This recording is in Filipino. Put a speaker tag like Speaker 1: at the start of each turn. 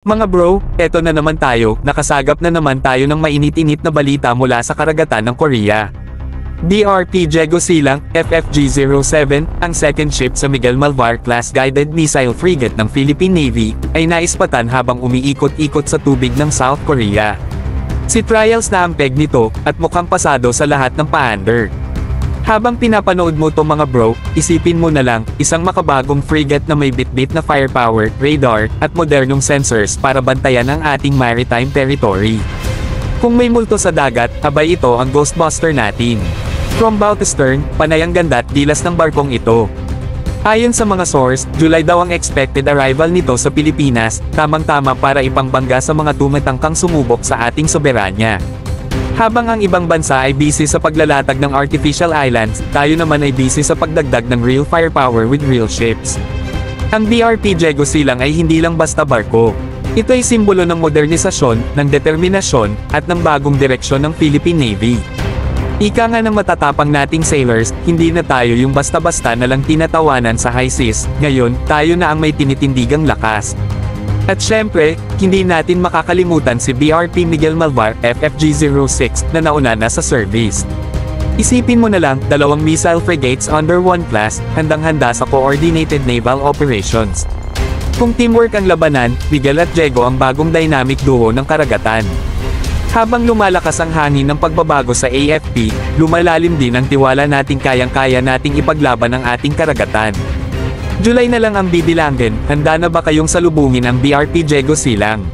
Speaker 1: Mga bro, eto na naman tayo, nakasagap na naman tayo ng mainit-init na balita mula sa karagatan ng Korea. BRP Daegu Silang, FFG-07, ang second ship sa Miguel Malvar-class guided missile frigate ng Philippine Navy, ay naispatan habang umiikot-ikot sa tubig ng South Korea. Si Trials na ang peg nito, at mukhang pasado sa lahat ng paander. Habang pinapanood mo to mga bro, isipin mo na lang, isang makabagong frigate na may bit-bit na firepower, radar, at modernong sensors para bantayan ang ating maritime territory. Kung may multo sa dagat, abay ito ang Ghostbuster natin. From bow to stern, panay ang ganda at gilas ng barkong ito. Ayon sa mga source, July daw ang expected arrival nito sa Pilipinas, tamang-tama para ipangbangga sa mga tumatangkang sumubok sa ating soberanya. Habang ang ibang bansa ay busy sa paglalatag ng artificial islands, tayo naman ay busy sa pagdagdag ng real firepower with real ships. Ang BRP Daegu Silang ay hindi lang basta barko. Ito ay simbolo ng modernisasyon, ng determinasyon, at ng bagong direksyon ng Philippine Navy. Ika nga ng matatapang nating sailors, hindi na tayo yung basta-basta na lang tinatawanan sa high seas, ngayon, tayo na ang may tinitindigang lakas. At syempre, hindi natin makakalimutan si BRP Miguel Malvar, FFG-06, na nauna na sa service. Isipin mo na lang, 2 missile frigates under 1 class, handang-handa sa coordinated naval operations. Kung teamwork ang labanan, Miguel at Daegu ang bagong dynamic duo ng karagatan. Habang lumalakas ang hangin ng pagbabago sa AFP, lumalalim din ang tiwala nating kayang-kaya nating ipaglaban ang ating karagatan. July na lang ang bibilangin, handa na ba kayong salubungin ang BRP Daegu Silang?